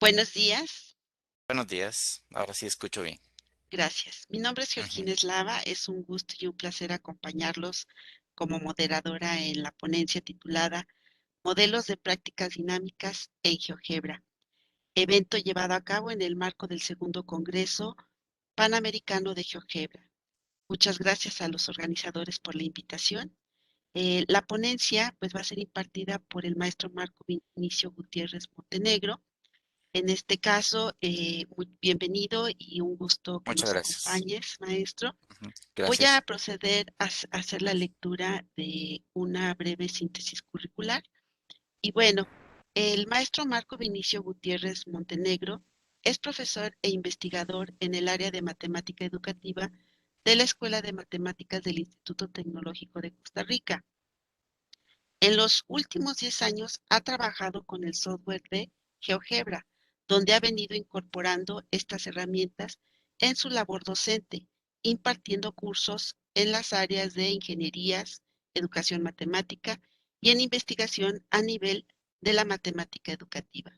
Buenos días, Buenos días, ahora sí escucho bien. gracias. Mi nombre es Ujú. Georgina Eslava. Es un gusto y un placer acompañarlos como moderadora en la ponencia titulada Modelos de prácticas dinámicas en GeoGebra, evento llevado a cabo en el marco del segundo Congreso Panamericano de GeoGebra. Muchas gracias a los organizadores por la invitación. La ponencia pues va a ser impartida por el maestro Marco Vinicio Gutiérrez Montenegro. En este caso, muy bienvenido y un gusto que Muchas nos gracias. acompañes, maestro. Ujú. Voy a Gracias. proceder a hacer la lectura de una breve síntesis curricular. Y bueno, el maestro Marco Vinicio Gutiérrez Montenegro es profesor e investigador en el área de matemática educativa de la Escuela de Matemáticas del Instituto Tecnológico de Costa Rica. En los últimos 10 años ha trabajado con el software de GeoGebra, donde ha venido incorporando estas herramientas en su labor docente, impartiendo cursos en las áreas de ingenierías, educación matemática y en investigación a nivel de la matemática educativa.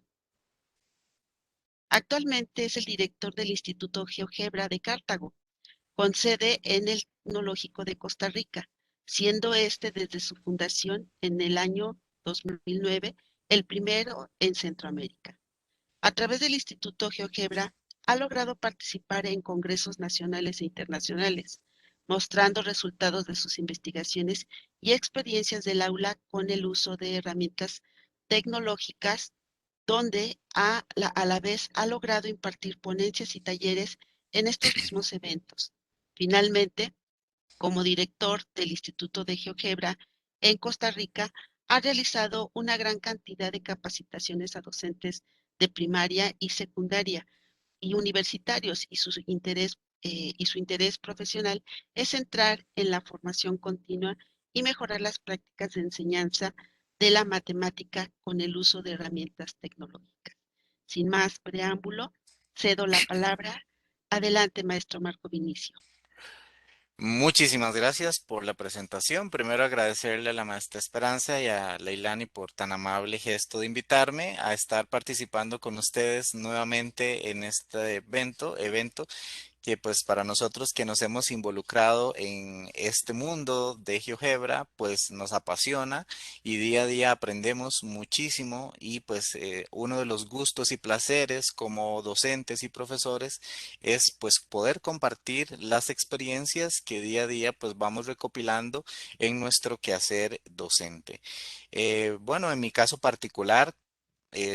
Actualmente es el director del Instituto GeoGebra de Cartago, con sede en el Tecnológico de Costa Rica, siendo este desde su fundación en el año 2009 el primero en Centroamérica. A través del Instituto GeoGebra ha logrado participar en congresos nacionales e internacionales, mostrando resultados de sus investigaciones y experiencias del aula con el uso de herramientas tecnológicas, donde a la vez ha logrado impartir ponencias y talleres en estos mismos eventos. Finalmente, como director del Instituto de GeoGebra en Costa Rica, ha realizado una gran cantidad de capacitaciones a docentes de primaria y secundaria y universitarios, y su interés profesional es centrar en la formación continua y mejorar las prácticas de enseñanza de la matemática con el uso de herramientas tecnológicas. Sin más preámbulo, cedo la palabra. Adelante, maestro Marco Vinicio. Muchísimas gracias por la presentación. Primero agradecerle a la maestra Esperanza y a Leilani por tan amable gesto de invitarme a estar participando con ustedes nuevamente en este evento que pues para nosotros que nos hemos involucrado en este mundo de GeoGebra, pues nos apasiona y día a día aprendemos muchísimo y pues uno de los gustos y placeres como docentes y profesores es pues poder compartir las experiencias que día a día pues vamos recopilando en nuestro quehacer docente. Bueno, en mi caso particular,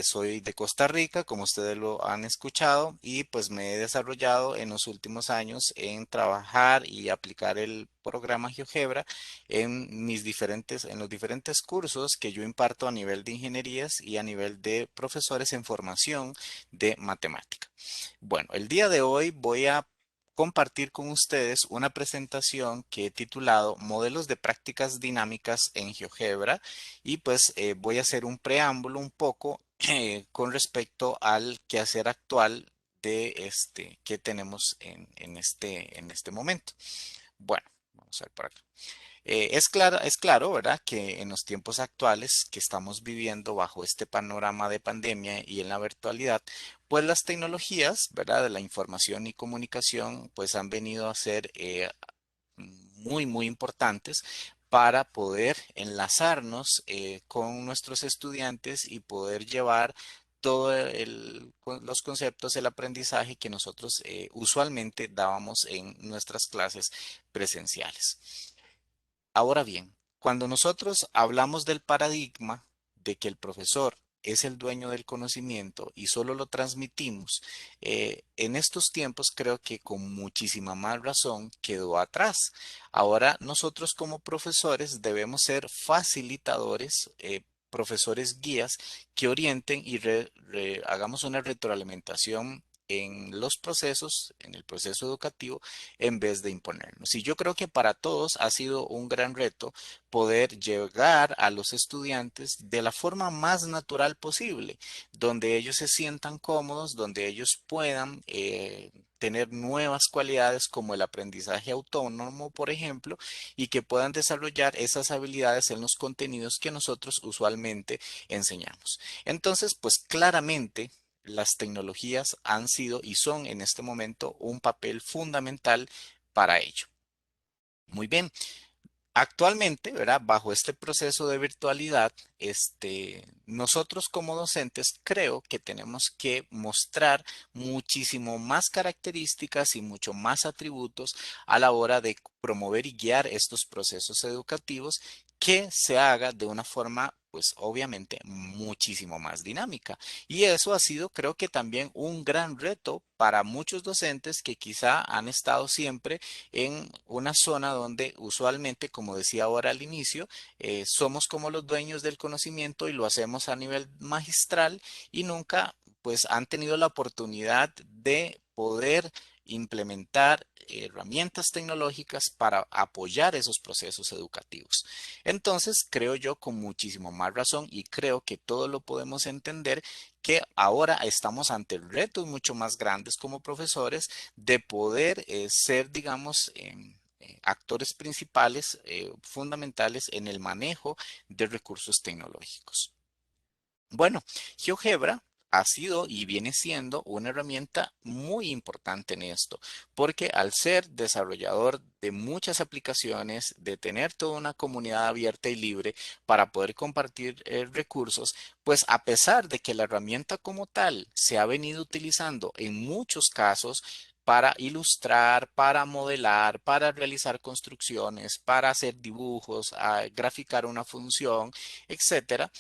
soy de Costa Rica, como ustedes lo han escuchado, y pues me he desarrollado en los últimos años en trabajar y aplicar el programa GeoGebra en los diferentes cursos que yo imparto a nivel de ingenierías y a nivel de profesores en formación de matemática. Bueno, el día de hoy voy a compartir con ustedes una presentación que he titulado Modelos de prácticas dinámicas en GeoGebra y pues voy a hacer un preámbulo un poco con respecto al quehacer actual de este que tenemos en este momento. Bueno, vamos a ver por acá. Es claro, ¿verdad?, que en los tiempos actuales que estamos viviendo bajo este panorama de pandemia y en la virtualidad, pues las tecnologías, ¿verdad?, de la información y comunicación, pues han venido a ser muy importantes para poder enlazarnos con nuestros estudiantes y poder llevar los conceptos, el aprendizaje que nosotros usualmente dábamos en nuestras clases presenciales. Ahora bien, cuando nosotros hablamos del paradigma de que el profesor es el dueño del conocimiento y solo lo transmitimos, en estos tiempos creo que con muchísima más razón quedó atrás. Ahora nosotros como profesores debemos ser facilitadores, profesores guías que orienten y hagamos una retroalimentación en los procesos, en el proceso educativo, en vez de imponernos. Y yo creo que para todos ha sido un gran reto poder llegar a los estudiantes de la forma más natural posible, donde ellos se sientan cómodos, donde ellos puedan tener nuevas cualidades como el aprendizaje autónomo, por ejemplo, y que puedan desarrollar esas habilidades en los contenidos que nosotros usualmente enseñamos. Entonces, pues claramente las tecnologías han sido y son en este momento un papel fundamental para ello. Muy bien. Actualmente, ¿verdad? Bajo este proceso de virtualidad, nosotros como docentes creo que tenemos que mostrar muchísimo más características y mucho más atributos a la hora de promover y guiar estos procesos educativos que se haga de una forma, pues obviamente, muchísimo más dinámica. Y eso ha sido, creo que también un gran reto para muchos docentes que quizá han estado siempre en una zona donde usualmente, como decía ahora al inicio, somos como los dueños del conocimiento y lo hacemos a nivel magistral y nunca pues han tenido la oportunidad de poder implementar herramientas tecnológicas para apoyar esos procesos educativos. Entonces, creo yo con muchísimo más razón y creo que todos lo podemos entender que ahora estamos ante retos mucho más grandes como profesores de poder ser, digamos, actores principales, fundamentales en el manejo de recursos tecnológicos. Bueno, GeoGebra ha sido y viene siendo una herramienta muy importante en esto, porque al ser desarrollador de muchas aplicaciones, de tener toda una comunidad abierta y libre para poder compartir recursos, pues a pesar de que la herramienta como tal se ha venido utilizando en muchos casos, para ilustrar, para modelar, para realizar construcciones, para hacer dibujos, graficar una función, etcétera,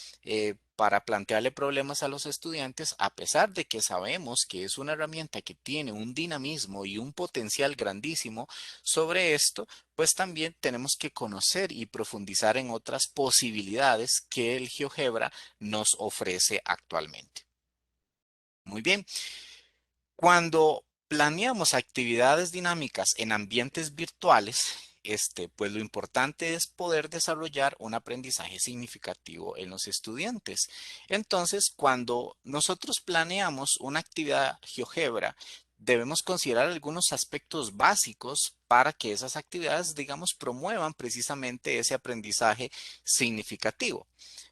para plantearle problemas a los estudiantes, a pesar de que sabemos que es una herramienta que tiene un dinamismo y un potencial grandísimo sobre esto, pues también tenemos que conocer y profundizar en otras posibilidades que el GeoGebra nos ofrece actualmente. Muy bien. Cuando planeamos actividades dinámicas en ambientes virtuales, pues lo importante es poder desarrollar un aprendizaje significativo en los estudiantes. Entonces, cuando nosotros planeamos una actividad GeoGebra, debemos considerar algunos aspectos básicos para que esas actividades, digamos, promuevan precisamente ese aprendizaje significativo.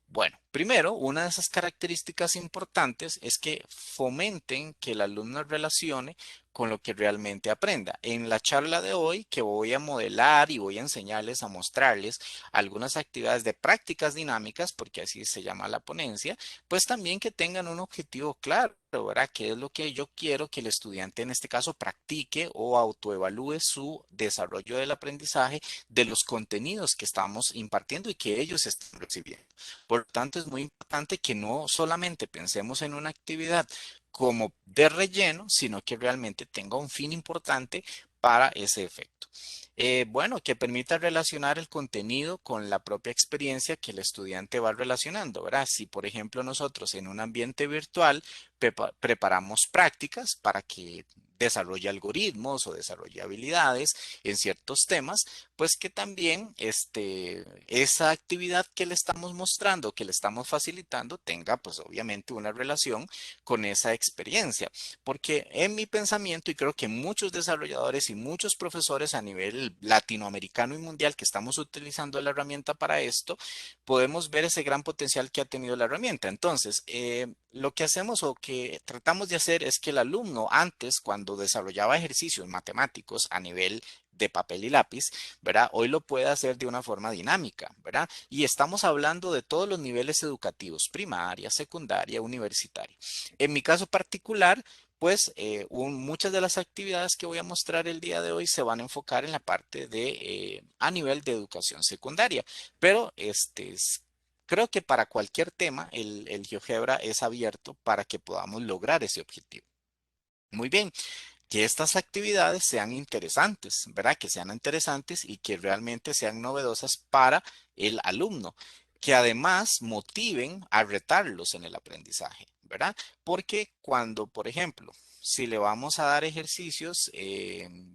Bueno, primero, una de esas características importantes es que fomenten que el alumno relacione con lo que realmente aprenda. En la charla de hoy, que voy a modelar y voy a enseñarles a mostrarles algunas actividades de prácticas dinámicas, porque así se llama la ponencia, pues también que tengan un objetivo claro, ¿verdad? ¿Qué es lo que yo quiero que el estudiante en este caso practique o autoevalúe su desarrollo del aprendizaje de los contenidos que estamos impartiendo y que ellos están recibiendo? Por tanto, es muy importante que no solamente pensemos en una actividad como de relleno, sino que realmente tenga un fin importante para ese efecto. Bueno, que permita relacionar el contenido con la propia experiencia que el estudiante va relacionando, ¿verdad? Si, por ejemplo, nosotros en un ambiente virtual preparamos prácticas para que desarrolle algoritmos o desarrolle habilidades en ciertos temas, pues que también esa actividad que le estamos mostrando, que le estamos facilitando, tenga pues obviamente una relación con esa experiencia. Porque en mi pensamiento, y creo que muchos desarrolladores y muchos profesores a nivel latinoamericano y mundial que estamos utilizando la herramienta para esto, podemos ver ese gran potencial que ha tenido la herramienta. Entonces, lo que hacemos o que tratamos de hacer es que el alumno antes, cuando desarrollaba ejercicios matemáticos a nivel de papel y lápiz, ¿verdad? Hoy lo puede hacer de una forma dinámica, ¿verdad? Y estamos hablando de todos los niveles educativos, primaria, secundaria, universitaria. En mi caso particular, pues muchas de las actividades que voy a mostrar el día de hoy se van a enfocar en la parte de a nivel de educación secundaria, pero creo que para cualquier tema el GeoGebra es abierto para que podamos lograr ese objetivo. Muy bien, que estas actividades sean interesantes, ¿verdad? Que sean interesantes y que realmente sean novedosas para el alumno, que además motiven a retarlos en el aprendizaje, ¿verdad? Porque cuando, por ejemplo, si le vamos a dar ejercicios,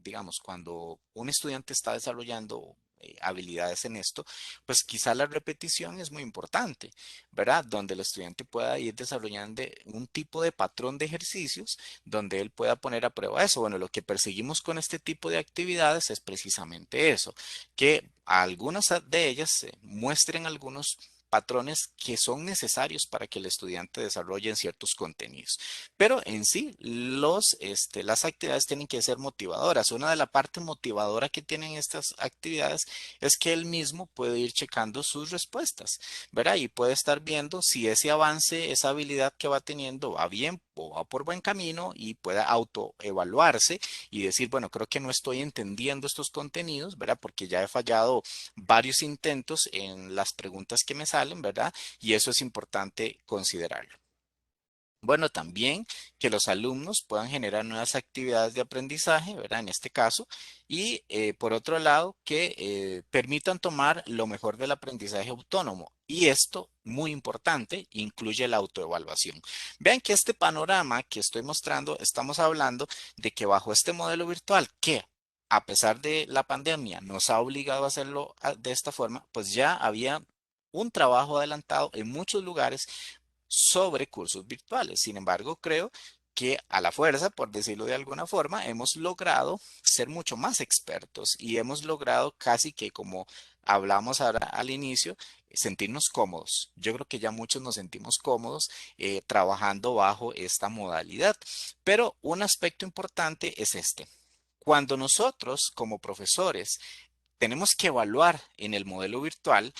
digamos, cuando un estudiante está desarrollando habilidades en esto, pues quizá la repetición es muy importante, ¿verdad? Donde el estudiante pueda ir desarrollando un tipo de patrón de ejercicios donde él pueda poner a prueba eso. Bueno, lo que perseguimos con este tipo de actividades es precisamente eso, que algunas de ellas muestren algunos patrones que son necesarios para que el estudiante desarrolle en ciertos contenidos. Pero en sí, las actividades tienen que ser motivadoras. Una de las partes motivadoras que tienen estas actividades es que él mismo puede ir checando sus respuestas, ¿verdad? Y puede estar viendo si ese avance, esa habilidad que va teniendo va bien o va por buen camino y pueda autoevaluarse y decir, bueno, creo que no estoy entendiendo estos contenidos, ¿verdad? Porque ya he fallado varios intentos en las preguntas que me salen, ¿verdad? Y eso es importante considerarlo. Bueno, también que los alumnos puedan generar nuevas actividades de aprendizaje, ¿verdad? En este caso, y por otro lado, que permitan tomar lo mejor del aprendizaje autónomo. Y esto, muy importante, incluye la autoevaluación. Vean que este panorama que estoy mostrando, estamos hablando de que bajo este modelo virtual, que a pesar de la pandemia nos ha obligado a hacerlo de esta forma, pues ya había un trabajo adelantado en muchos lugares sobre cursos virtuales. Sin embargo, creo que a la fuerza, por decirlo de alguna forma, hemos logrado ser mucho más expertos y hemos logrado casi que como hablamos ahora al inicio, sentirnos cómodos. Yo creo que ya muchos nos sentimos cómodos trabajando bajo esta modalidad. Pero un aspecto importante es este. Cuando nosotros como profesores tenemos que evaluar en el modelo virtual,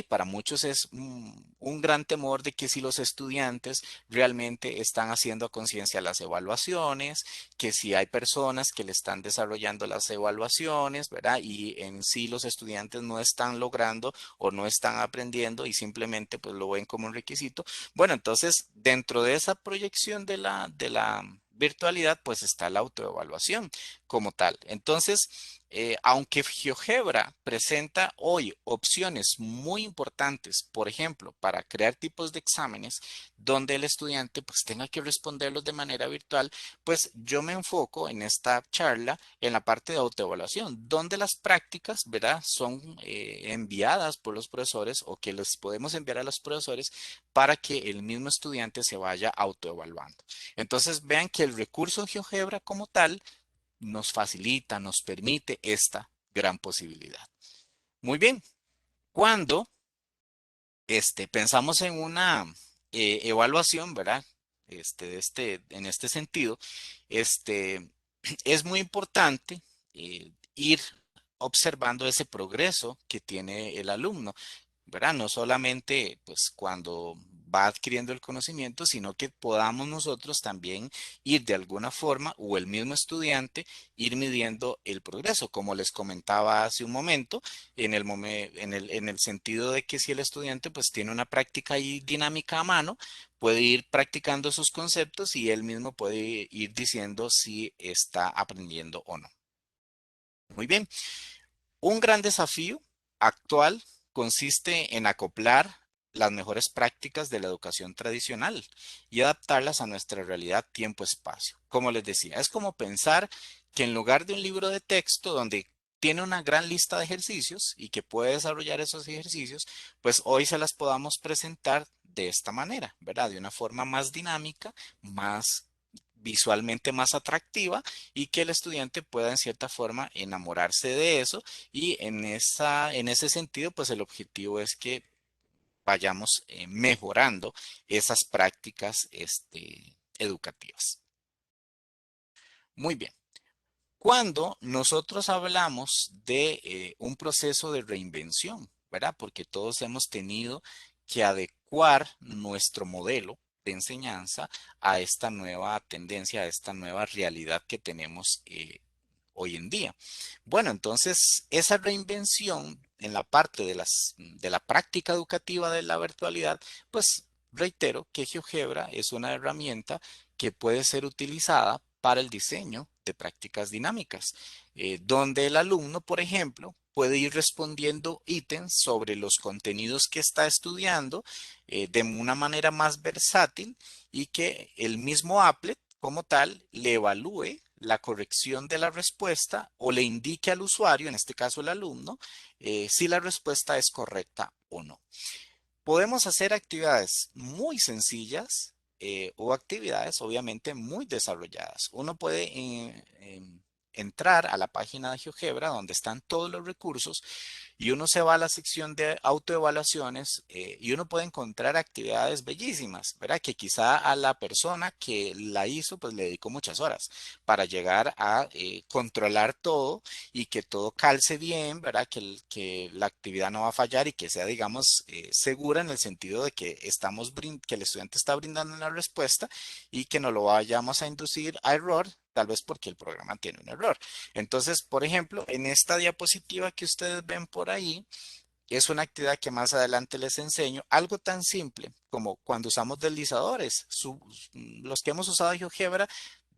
para muchos es un gran temor de que si los estudiantes realmente están haciendo a conciencia las evaluaciones, que si hay personas que le están desarrollando las evaluaciones, ¿verdad? Y en sí los estudiantes no están logrando o no están aprendiendo y simplemente pues lo ven como un requisito. Bueno, entonces dentro de esa proyección de la virtualidad pues está la autoevaluación como tal. Entonces, aunque GeoGebra presenta hoy opciones muy importantes, por ejemplo, para crear tipos de exámenes donde el estudiante pues tenga que responderlos de manera virtual, pues yo me enfoco en esta charla en la parte de autoevaluación, donde las prácticas, ¿verdad? Son enviadas por los profesores o que les podemos enviar a los profesores para que el mismo estudiante se vaya autoevaluando. Entonces, vean que el recurso GeoGebra como tal nos facilita, nos permite esta gran posibilidad. Muy bien, cuando pensamos en una evaluación, ¿verdad? En este sentido, este, es muy importante ir observando ese progreso que tiene el alumno. ¿Verdad? No solamente pues cuando va adquiriendo el conocimiento, sino que podamos nosotros también ir de alguna forma o el mismo estudiante ir midiendo el progreso, como les comentaba hace un momento, en el sentido de que si el estudiante pues tiene una práctica ahí dinámica a mano, puede ir practicando esos conceptos y él mismo puede ir diciendo si está aprendiendo o no. Muy bien. Un gran desafío actual consiste en acoplar las mejores prácticas de la educación tradicional y adaptarlas a nuestra realidad tiempo-espacio. Como les decía, es como pensar que en lugar de un libro de texto donde tiene una gran lista de ejercicios y que puede desarrollar esos ejercicios, pues hoy se las podamos presentar de esta manera, ¿verdad? De una forma más dinámica, más visualmente más atractiva y que el estudiante pueda en cierta forma enamorarse de eso y en ese sentido pues el objetivo es que vayamos mejorando esas prácticas educativas. Muy bien. Cuando nosotros hablamos de un proceso de reinvención, ¿verdad? Porque todos hemos tenido que adecuar nuestro modelo de enseñanza a esta nueva tendencia, a esta nueva realidad que tenemos hoy en día. Bueno, entonces esa reinvención en la parte de la práctica educativa de la virtualidad, pues reitero que GeoGebra es una herramienta que puede ser utilizada para el diseño de prácticas dinámicas, donde el alumno, por ejemplo, puede ir respondiendo ítems sobre los contenidos que está estudiando de una manera más versátil y que el mismo applet como tal le evalúe la corrección de la respuesta o le indique al usuario, en este caso el alumno, si la respuesta es correcta o no. Podemos hacer actividades muy sencillas o actividades obviamente muy desarrolladas. Uno puede entrar a la página de GeoGebra donde están todos los recursos Y uno se va a la sección de autoevaluaciones y uno puede encontrar actividades bellísimas, ¿verdad? Que quizá a la persona que la hizo, pues le dedicó muchas horas para llegar a controlar todo y que todo calce bien, ¿verdad? Que la actividad no va a fallar y que sea, digamos, segura en el sentido de que que el estudiante está brindando la respuesta y que no lo vayamos a inducir a error, tal vez porque el programa tiene un error. Entonces, por ejemplo, en esta diapositiva que ustedes ven por ahí, es una actividad que más adelante les enseño, algo tan simple como cuando usamos deslizadores. Los que hemos usado GeoGebra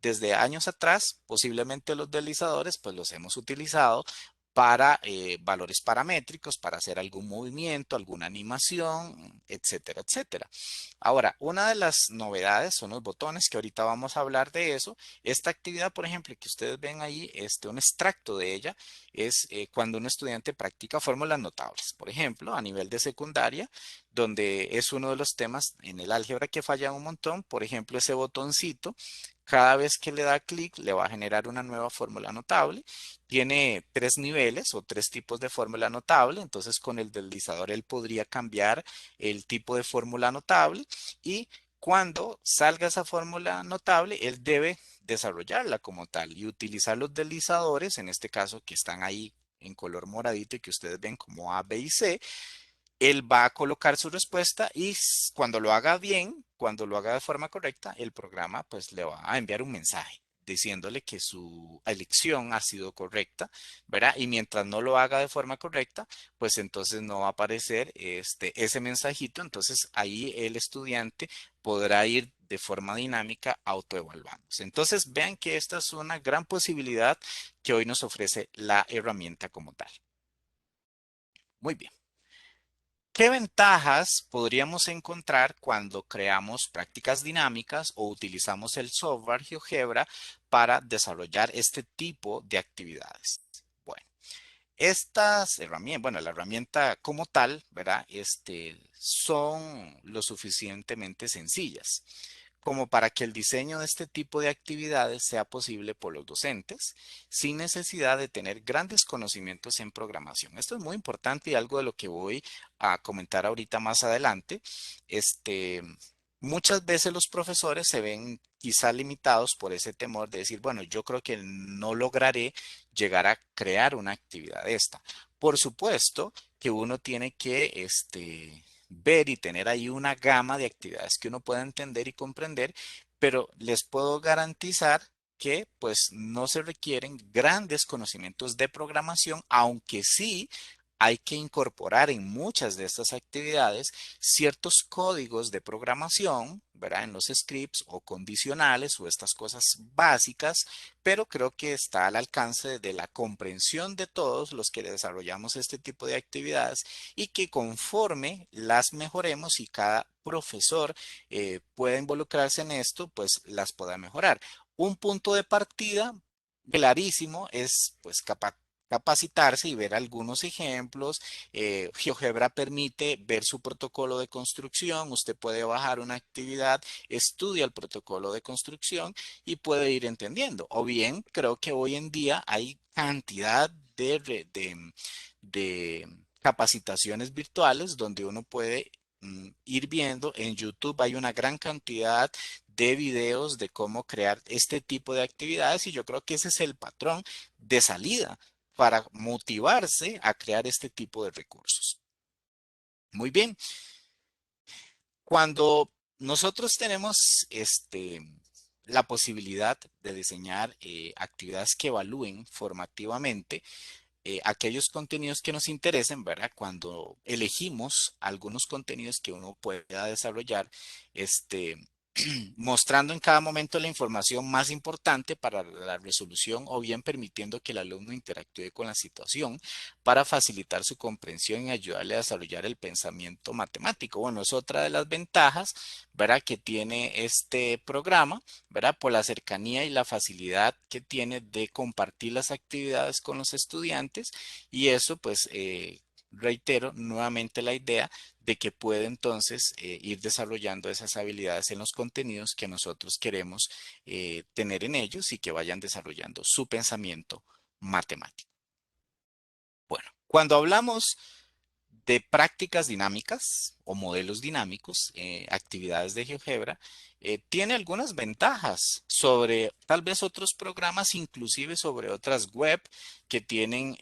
desde años atrás, posiblemente los deslizadores, pues los hemos utilizado para valores paramétricos, para hacer algún movimiento, alguna animación, etcétera, etcétera. Ahora, una de las novedades son los botones, que ahorita vamos a hablar de eso. Esta actividad, por ejemplo, que ustedes ven ahí, un extracto de ella, es cuando un estudiante practica fórmulas notables. Por ejemplo, a nivel de secundaria, donde es uno de los temas en el álgebra que falla un montón. Por ejemplo, ese botoncito, cada vez que le da clic, le va a generar una nueva fórmula notable. Tiene tres niveles o tres tipos de fórmula notable. Entonces, con el deslizador, él podría cambiar el tipo de fórmula notable y cuando salga esa fórmula notable, él debe desarrollarla como tal y utilizar los deslizadores, en este caso que están ahí en color moradito y que ustedes ven como A, B y C. Él va a colocar su respuesta y cuando lo haga bien, cuando lo haga de forma correcta, el programa pues le va a enviar un mensaje diciéndole que su elección ha sido correcta, ¿verdad? Y mientras no lo haga de forma correcta, pues entonces no va a aparecer ese mensajito. Entonces ahí el estudiante podrá ir de forma dinámica autoevaluándose. Entonces vean que esta es una gran posibilidad que hoy nos ofrece la herramienta como tal. Muy bien. ¿Qué ventajas podríamos encontrar cuando creamos prácticas dinámicas o utilizamos el software GeoGebra para desarrollar este tipo de actividades? Bueno, estas herramientas, bueno, la herramienta como tal, ¿verdad? Son lo suficientemente sencillas como para que el diseño de este tipo de actividades sea posible por los docentes sin necesidad de tener grandes conocimientos en programación. Esto es muy importante y algo de lo que voy a comentar ahorita más adelante. Este, Muchas veces los profesores se ven quizá limitados por ese temor de decir, bueno, yo creo que no lograré llegar a crear una actividad de esta. Por supuesto que uno tiene que ver y tener ahí una gama de actividades que uno pueda entender y comprender, pero les puedo garantizar que pues no se requieren grandes conocimientos de programación, aunque sí hay que incorporar en muchas de estas actividades ciertos códigos de programación, ¿verdad? En los scripts o condicionales o estas cosas básicas, pero creo que está al alcance de la comprensión de todos los que desarrollamos este tipo de actividades y que conforme las mejoremos y cada profesor pueda involucrarse en esto, pues las pueda mejorar. Un punto de partida clarísimo es pues capacitarse y ver algunos ejemplos. GeoGebra permite ver su protocolo de construcción. Usted puede bajar una actividad, estudia el protocolo de construcción y puede ir entendiendo. O bien, creo que hoy en día hay cantidad de capacitaciones virtuales donde uno puede ir viendo. En YouTube hay una gran cantidad de videos de cómo crear este tipo de actividades y yo creo que ese es el patrón de salida para motivarse a crear este tipo de recursos. Muy bien, cuando nosotros tenemos la posibilidad de diseñar actividades que evalúen formativamente, aquellos contenidos que nos interesen, ¿verdad? Cuando elegimos algunos contenidos que uno pueda desarrollar, este, mostrando en cada momento la información más importante para la resolución o bien permitiendo que el alumno interactúe con la situación para facilitar su comprensión y ayudarle a desarrollar el pensamiento matemático. Bueno, es otra de las ventajas, ¿verdad? Que tiene este programa, ¿verdad? Por la cercanía y la facilidad que tiene de compartir las actividades con los estudiantes y eso pues reitero nuevamente la idea de que puede entonces ir desarrollando esas habilidades en los contenidos que nosotros queremos tener en ellos y que vayan desarrollando su pensamiento matemático. Bueno, Cuando hablamos de prácticas dinámicas o modelos dinámicos, actividades de GeoGebra, tiene algunas ventajas sobre tal vez otros programas, inclusive sobre otras web que tienen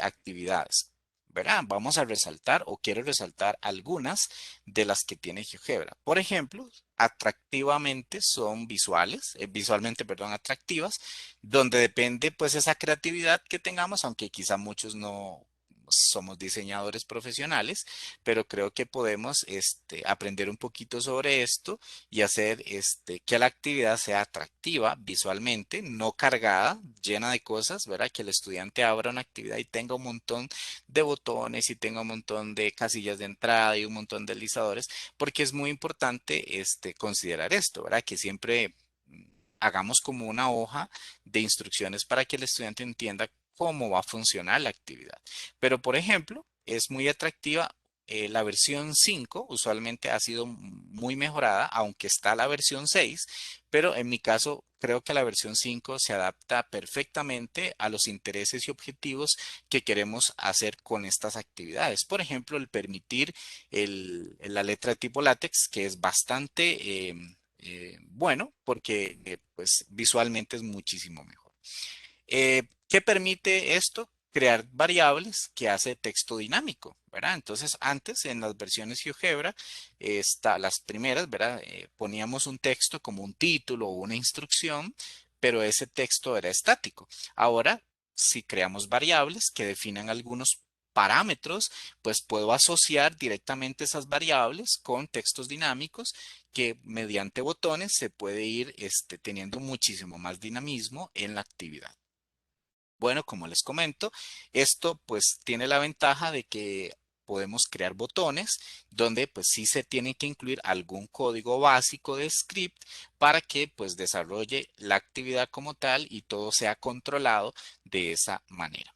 actividades. ¿Verdad? Vamos a resaltar o quiero resaltar algunas de las que tiene GeoGebra. Por ejemplo, atractivamente son visualmente, perdón, atractivas, donde depende pues esa creatividad que tengamos, aunque quizá muchos no somos diseñadores profesionales, pero creo que podemos aprender un poquito sobre esto y hacer que la actividad sea atractiva visualmente, no cargada, llena de cosas, ¿verdad? Que el estudiante abra una actividad y tenga un montón de botones y tenga un montón de casillas de entrada y un montón de deslizadores, porque es muy importante considerar esto, ¿verdad? Que siempre hagamos como una hoja de instrucciones para que el estudiante entienda cómo va a funcionar la actividad. Pero, por ejemplo, es muy atractiva la versión 5, usualmente ha sido muy mejorada, aunque está la versión 6, pero en mi caso creo que la versión 5 se adapta perfectamente a los intereses y objetivos que queremos hacer con estas actividades. Por ejemplo, el permitir la letra tipo látex, que es bastante bueno porque pues visualmente es muchísimo mejor. ¿Qué permite esto? Crear variables que hace texto dinámico, ¿verdad? Entonces, antes en las versiones GeoGebra, las primeras, ¿verdad? Poníamos un texto como un título o una instrucción, pero ese texto era estático. Ahora, si creamos variables que definan algunos parámetros, pues puedo asociar directamente esas variables con textos dinámicos que mediante botones se puede ir teniendo muchísimo más dinamismo en la actividad. Bueno, como les comento, esto pues tiene la ventaja de que podemos crear botones donde pues sí se tiene que incluir algún código básico de script para que pues desarrolle la actividad como tal y todo sea controlado de esa manera.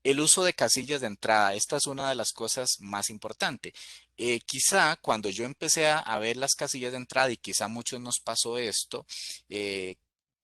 El uso de casillas de entrada, esta es una de las cosas más importantes. Quizá cuando yo empecé a ver las casillas de entrada y quizá a muchos nos pasó esto, eh,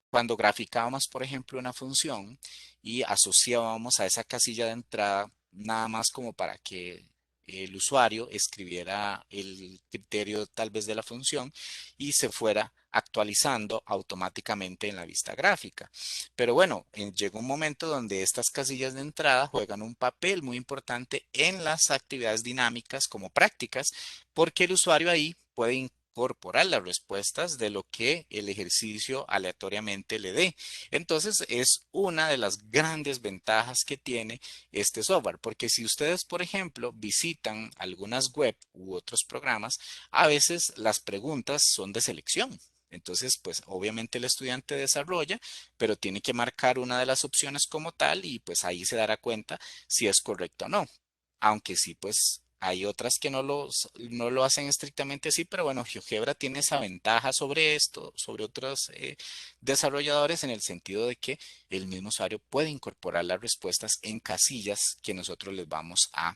cuando graficábamos, por ejemplo, una función y asociábamos a esa casilla de entrada nada más como para que el usuario escribiera el criterio tal vez de la función y se fuera actualizando automáticamente en la vista gráfica. Pero bueno, llegó un momento donde estas casillas de entrada juegan un papel muy importante en las actividades dinámicas como prácticas, porque el usuario ahí puede incorporar las respuestas de lo que el ejercicio aleatoriamente le dé. Entonces, es una de las grandes ventajas que tiene este software, porque si ustedes, por ejemplo, visitan algunas web u otros programas, a veces las preguntas son de selección. Entonces, pues obviamente el estudiante desarrolla, pero tiene que marcar una de las opciones como tal y pues ahí se dará cuenta si es correcto o no. Aunque sí, pues hay otras que no lo hacen estrictamente así, pero bueno, GeoGebra tiene esa ventaja sobre esto, sobre otros desarrolladores en el sentido de que el mismo usuario puede incorporar las respuestas en casillas que nosotros les vamos a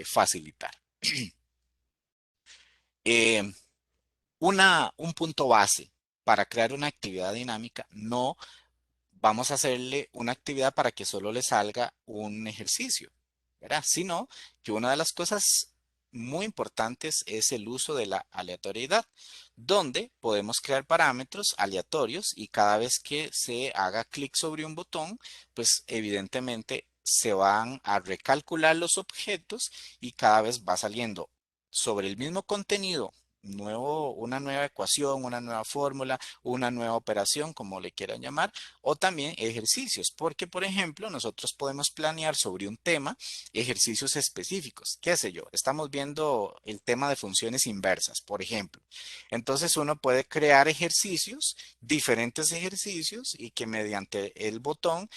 facilitar. Eh, un punto base para crear una actividad dinámica, no vamos a hacerle una actividad para que solo le salga un ejercicio, ¿verdad? Sino que una de las cosas muy importantes es el uso de la aleatoriedad, donde podemos crear parámetros aleatorios y cada vez que se haga clic sobre un botón, pues evidentemente se van a recalcular los objetos y cada vez va saliendo sobre el mismo contenido. Una nueva ecuación, una nueva fórmula, una nueva operación, como le quieran llamar, o también ejercicios, porque por ejemplo nosotros podemos planear sobre un tema ejercicios específicos, qué sé yo, estamos viendo el tema de funciones inversas, por ejemplo. Entonces uno puede crear ejercicios, diferentes ejercicios y que mediante el botón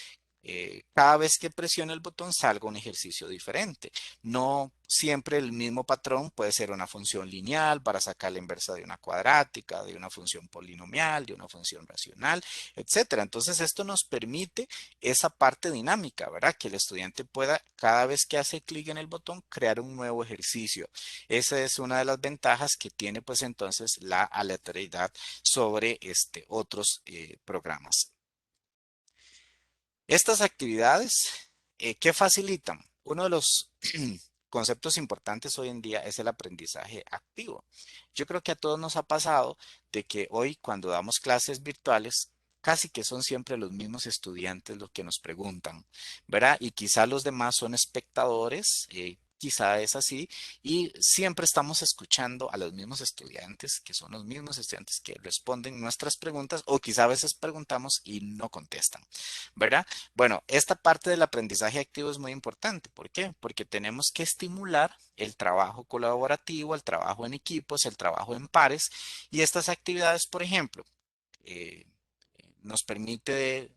cada vez que presione el botón salga un ejercicio diferente. No siempre el mismo patrón puede ser una función lineal para sacar la inversa de una cuadrática, de una función polinomial, de una función racional, etcétera. Entonces esto nos permite esa parte dinámica, ¿verdad? Que el estudiante pueda cada vez que hace clic en el botón crear un nuevo ejercicio. Esa es una de las ventajas que tiene pues entonces la aleatoriedad sobre otros programas. Estas actividades, ¿qué facilitan? uno de los conceptos importantes hoy en día es el aprendizaje activo. Yo creo que a todos nos ha pasado de que hoy cuando damos clases virtuales, casi que son siempre los mismos estudiantes los que nos preguntan, ¿verdad? Y quizá los demás son espectadores, quizá es así, y siempre estamos escuchando a los mismos estudiantes, que son los mismos estudiantes que responden nuestras preguntas, o quizá a veces preguntamos y no contestan, ¿verdad? Bueno, esta parte del aprendizaje activo es muy importante. ¿Por qué? Porque tenemos que estimular el trabajo colaborativo, el trabajo en equipos, el trabajo en pares y estas actividades, por ejemplo, eh, nos permite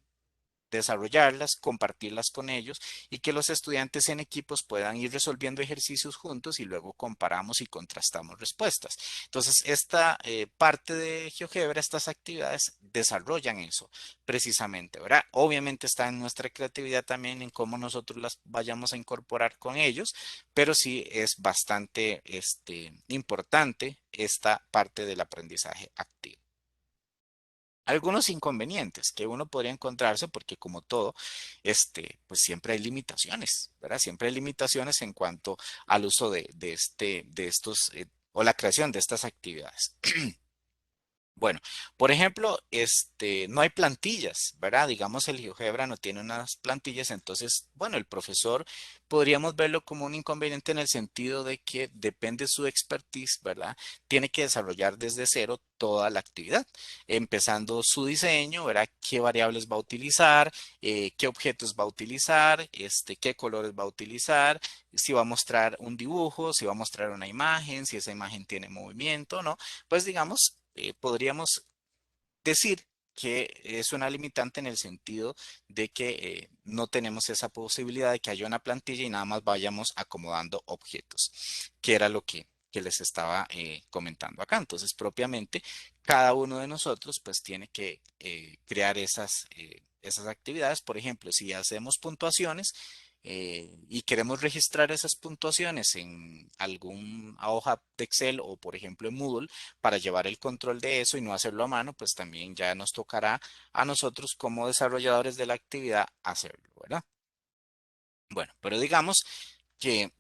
desarrollarlas, compartirlas con ellos y que los estudiantes en equipos puedan ir resolviendo ejercicios juntos y luego comparamos y contrastamos respuestas. Entonces, esta parte de GeoGebra, estas actividades desarrollan eso precisamente, ¿verdad? Obviamente está en nuestra creatividad también en cómo nosotros las vayamos a incorporar con ellos, pero sí es bastante importante esta parte del aprendizaje activo. Algunos inconvenientes que uno podría encontrarse, porque como todo, pues siempre hay limitaciones, ¿verdad? Siempre hay limitaciones en cuanto al uso de estos, o la creación de estas actividades. Bueno, por ejemplo, no hay plantillas, ¿verdad? Digamos, el GeoGebra no tiene unas plantillas, entonces, bueno, el profesor podríamos verlo como un inconveniente en el sentido de que depende de su expertise, ¿verdad? Tiene que desarrollar desde cero toda la actividad, empezando su diseño, ¿verdad? ¿Qué variables va a utilizar? ¿Qué objetos va a utilizar? ¿Qué colores va a utilizar? Si va a mostrar un dibujo, si va a mostrar una imagen, si esa imagen tiene movimiento, ¿no? Pues digamos, podríamos decir que es una limitante en el sentido de que no tenemos esa posibilidad de que haya una plantilla y nada más vayamos acomodando objetos, que era lo que les estaba comentando acá. Entonces, propiamente, cada uno de nosotros pues tiene que crear esas actividades. Por ejemplo, si hacemos puntuaciones, y queremos registrar esas puntuaciones en alguna hoja de Excel o, por ejemplo, en Moodle para llevar el control de eso y no hacerlo a mano, pues también ya nos tocará a nosotros como desarrolladores de la actividad hacerlo, ¿verdad? Bueno, pero digamos que,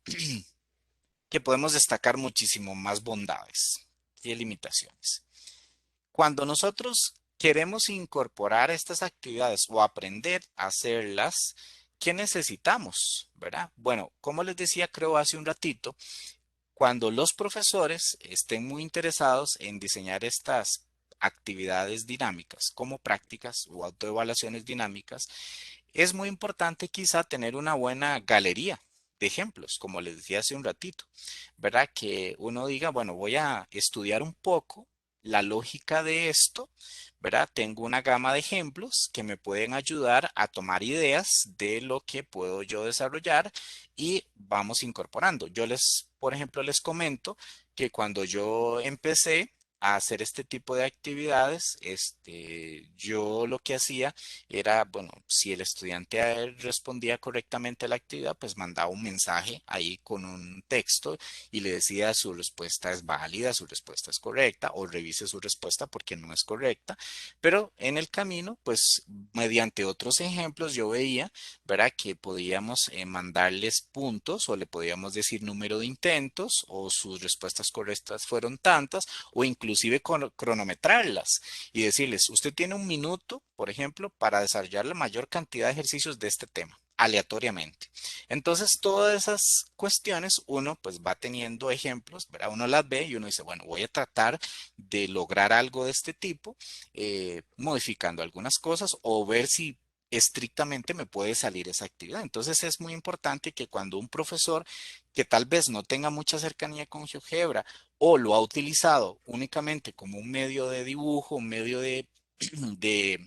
que podemos destacar muchísimo más bondades que limitaciones. Cuando nosotros queremos incorporar estas actividades o aprender a hacerlas, ¿qué necesitamos? ¿Verdad? Bueno, como les decía, creo hace un ratito, cuando los profesores estén muy interesados en diseñar estas actividades dinámicas como prácticas o autoevaluaciones dinámicas, es muy importante quizá tener una buena galería de ejemplos, como les decía hace un ratito, ¿verdad? Que uno diga, bueno, voy a estudiar un poco la lógica de esto, ¿verdad? Tengo una gama de ejemplos que me pueden ayudar a tomar ideas de lo que puedo yo desarrollar y vamos incorporando. Por ejemplo, les comento que cuando yo empecé a hacer este tipo de actividades, yo lo que hacía era, bueno, si el estudiante respondía correctamente a la actividad, pues mandaba un mensaje ahí con un texto y le decía su respuesta es válida, su respuesta es correcta o revise su respuesta porque no es correcta. Pero en el camino, pues mediante otros ejemplos yo veía, ¿verdad? Que podíamos mandarles puntos o le podíamos decir número de intentos o sus respuestas correctas fueron tantas o inclusive cronometrarlas y decirles, usted tiene un minuto, por ejemplo, para desarrollar la mayor cantidad de ejercicios de este tema aleatoriamente. Entonces, todas esas cuestiones uno pues va teniendo ejemplos, ¿verdad? Uno las ve y uno dice, bueno, voy a tratar de lograr algo de este tipo, modificando algunas cosas o ver si estrictamente me puede salir esa actividad. Entonces es muy importante que cuando un profesor que tal vez no tenga mucha cercanía con GeoGebra o lo ha utilizado únicamente como un medio de dibujo, un medio de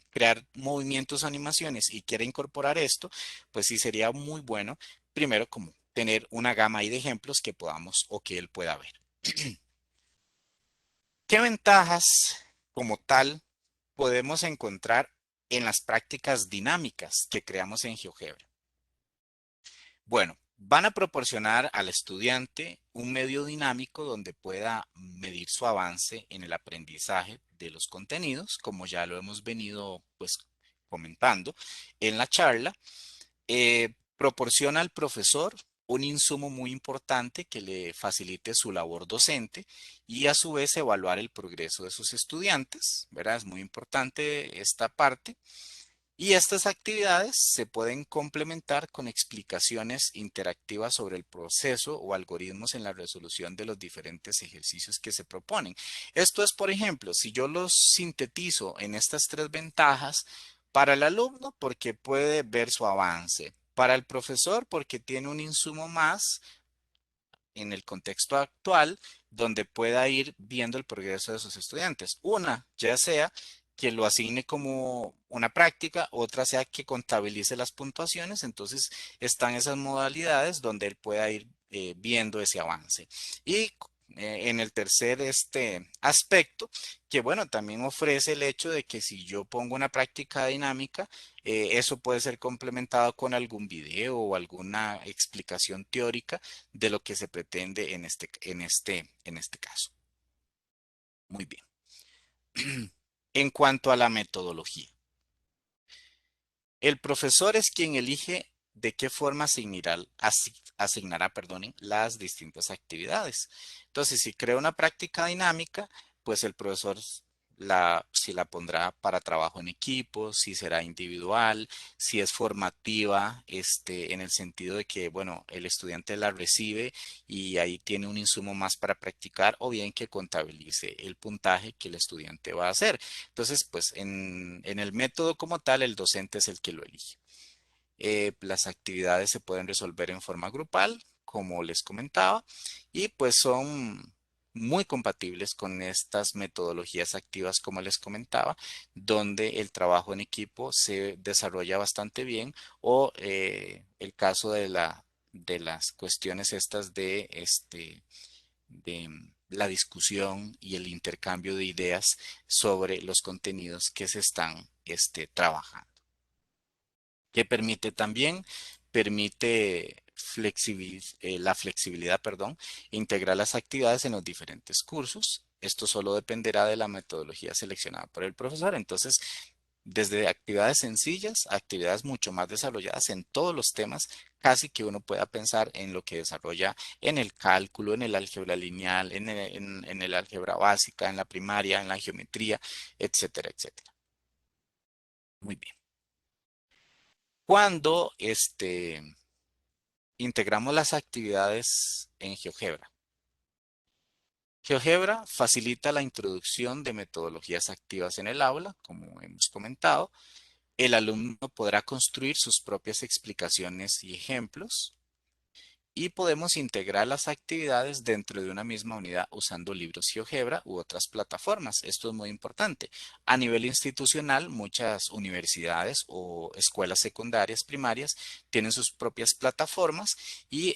crear movimientos, animaciones y quiere incorporar esto, pues sí sería muy bueno, primero como tener una gama ahí de ejemplos que podamos o que él pueda ver. ¿Qué ventajas como tal podemos encontrar en las prácticas dinámicas que creamos en GeoGebra? Bueno, van a proporcionar al estudiante un medio dinámico donde pueda medir su avance en el aprendizaje de los contenidos, como ya lo hemos venido pues comentando en la charla. Proporciona al profesor un insumo muy importante que le facilite su labor docente y a su vez evaluar el progreso de sus estudiantes, ¿verdad? Es muy importante esta parte. Y estas actividades se pueden complementar con explicaciones interactivas sobre el proceso o algoritmos en la resolución de los diferentes ejercicios que se proponen. Esto es, por ejemplo, si yo los sintetizo en estas tres ventajas, para el alumno porque puede ver su avance, para el profesor porque tiene un insumo más en el contexto actual donde pueda ir viendo el progreso de sus estudiantes. Una, ya sea que lo asigne como una práctica, otra sea que contabilice las puntuaciones, entonces están esas modalidades donde él pueda ir viendo ese avance. Y en el tercer aspecto, que bueno, también ofrece el hecho de que si yo pongo una práctica dinámica, eso puede ser complementado con algún video o alguna explicación teórica de lo que se pretende en este caso. Muy bien. En cuanto a la metodología, el profesor es quien elige de qué forma asignará, perdonen, las distintas actividades. Entonces, si crea una práctica dinámica, pues el profesor si la pondrá para trabajo en equipo, si será individual, si es formativa, en el sentido de que, bueno, el estudiante la recibe y ahí tiene un insumo más para practicar, o bien que contabilice el puntaje que el estudiante va a hacer. Entonces, pues en el método como tal, el docente es el que lo elige. Las actividades se pueden resolver en forma grupal, como les comentaba, y pues son muy compatibles con estas metodologías activas, como les comentaba, donde el trabajo en equipo se desarrolla bastante bien, o el caso de las cuestiones estas de la discusión y el intercambio de ideas sobre los contenidos que se están trabajando. ¿Qué permite también? Permite la flexibilidad, perdón, integrar las actividades en los diferentes cursos. Esto solo dependerá de la metodología seleccionada por el profesor. Entonces, desde actividades sencillas a actividades mucho más desarrolladas en todos los temas, casi que uno pueda pensar en lo que desarrolla en el cálculo, en el álgebra lineal, en el álgebra básica, en la primaria, en la geometría, etcétera, etcétera. Muy bien. Cuando integramos las actividades en GeoGebra. GeoGebra facilita la introducción de metodologías activas en el aula, como hemos comentado. El alumno podrá construir sus propias explicaciones y ejemplos. Y podemos integrar las actividades dentro de una misma unidad usando libros GeoGebra u otras plataformas. Esto es muy importante. A nivel institucional, muchas universidades o escuelas secundarias primarias tienen sus propias plataformas y